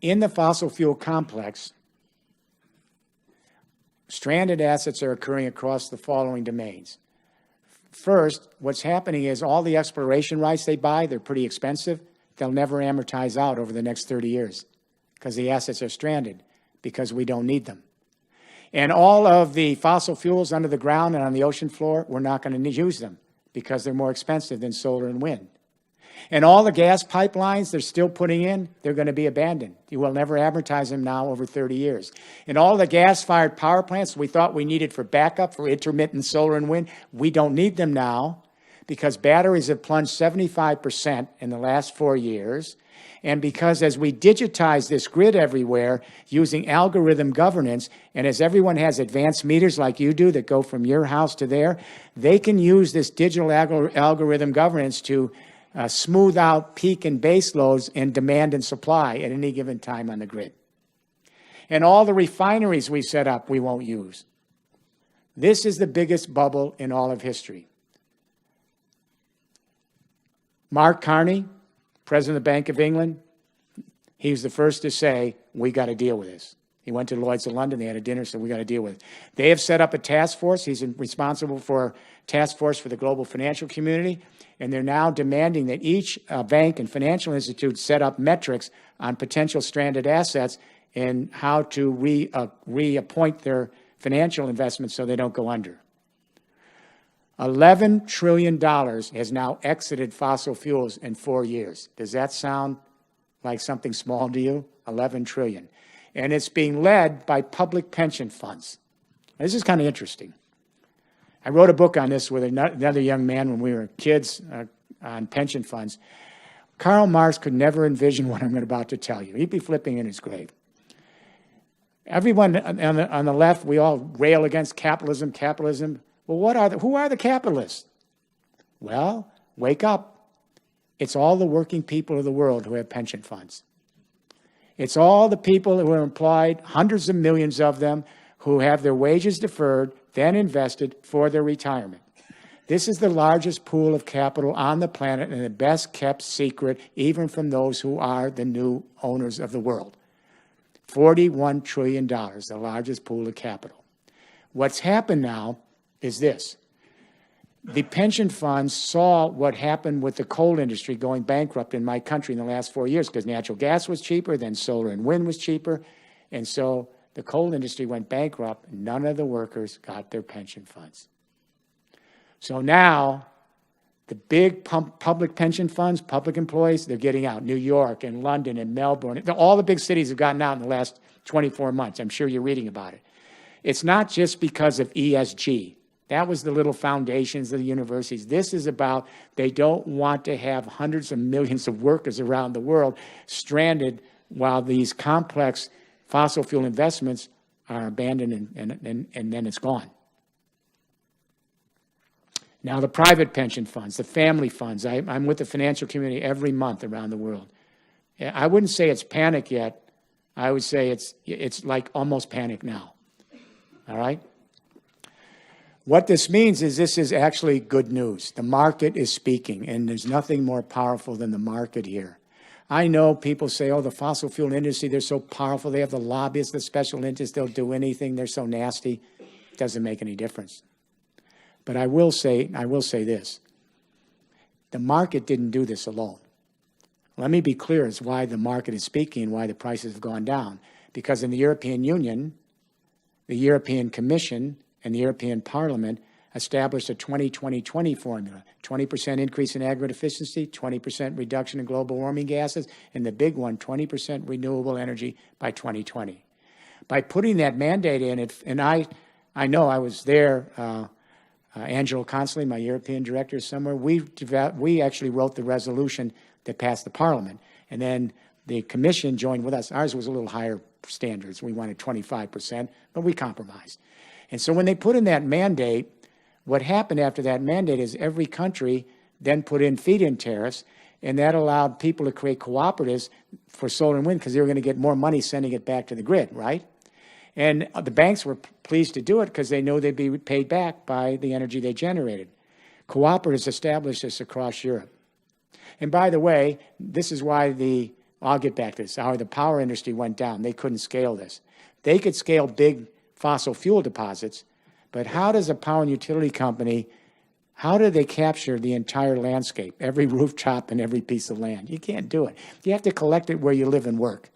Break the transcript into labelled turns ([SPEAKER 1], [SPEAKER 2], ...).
[SPEAKER 1] In the fossil fuel complex, stranded assets are occurring across the following domains. First, what's happening is all the exploration rights they buy, they're pretty expensive. They'll never amortize out over the next 30 years because the assets are stranded because we don't need them. And all of the fossil fuels under the ground and on the ocean floor, we're not going to use them because they're more expensive than solar and wind. And all the gas pipelines they're still putting in, they're going to be abandoned. You will never amortize them now over 30 years. And all the gas-fired power plants we thought we needed for backup, for intermittent solar and wind, we don't need them now because batteries have plunged 75% in the last 4 years. And because as we digitize this grid everywhere using algorithm governance, and as everyone has advanced meters like you do that go from your house to there, they can use this digital algorithm governance to smooth out peak and base loads and demand and supply at any given time on the grid. And all the refineries we set up, we won't use. This is the biggest bubble in all of history. Mark Carney, President of the Bank of England, he was the first to say, we got to deal with this. He went to Lloyd's of London, they had a dinner, said we got to deal with it. They have set up a task force. He's responsible for task force for the global financial community, and they're now demanding that each bank and financial institute set up metrics on potential stranded assets and how to reappoint their financial investments so they don't go under. $11 trillion has now exited fossil fuels in 4 years. Does that sound like something small to you? 11 trillion. And it's being led by public pension funds. This is kind of interesting. I wrote a book on this with another young man when we were kids on pension funds. Karl Marx could never envision what I'm about to tell you. He'd be flipping in his grave. Everyone on the left, we all rail against capitalism. Well, who are the capitalists? Well, wake up. It's all the working people of the world who have pension funds. It's all the people who are employed, hundreds of millions of them, who have their wages deferred, then invested for their retirement. This is the largest pool of capital on the planet and the best kept secret, even from those who are the new owners of the world. $41 trillion, the largest pool of capital. What's happened now is this. The pension funds saw what happened with the coal industry going bankrupt in my country in the last 4 years because natural gas was cheaper, then solar and wind was cheaper, and so the coal industry went bankrupt. None of the workers got their pension funds. So now the big public pension funds, public employees, they're getting out. New York and London and Melbourne, all the big cities have gotten out in the last 24 months. I'm sure you're reading about it. It's not just because of ESG. That was the little foundations of the universities. This is about they don't want to have hundreds of millions of workers around the world stranded while these complex fossil fuel investments are abandoned and then it's gone. Now, the private pension funds, the family funds, I'm with the financial community every month around the world. I wouldn't say it's panic yet. I would say it's like almost panic now. All right? What this means is this is actually good news. The market is speaking, and there's nothing more powerful than the market here. I know people say, oh, the fossil fuel industry, they're so powerful. They have the lobbyists, the special interests. They'll do anything. They're so nasty. It doesn't make any difference. But I will say this. The market didn't do this alone. Let me be clear as why the market is speaking and why the prices have gone down. Because in the European Union, the European Commission and the European Parliament established a 20-20-20 formula, 20% increase in aggregate efficiency, 20% reduction in global warming gases, and the big one, 20% renewable energy by 2020. By putting that mandate in, and I know I was there, Angelo Consley, my European director somewhere, we actually wrote the resolution that passed the Parliament. And then the Commission joined with us. Ours was a little higher standards. We wanted 25%, but we compromised. And so when they put in that mandate, what happened after that mandate is every country then put in feed-in tariffs, and that allowed people to create cooperatives for solar and wind because they were going to get more money sending it back to the grid, right? And the banks were pleased to do it because they know they'd be paid back by the energy they generated. Cooperatives established this across Europe. And by the way, this is why the I'll get back to this, how the power industry went down. They couldn't scale this. They could scale big fossil fuel deposits, but how does a power and utility company, how do they capture the entire landscape, every rooftop and every piece of land? You can't do it. You have to collect it where you live and work.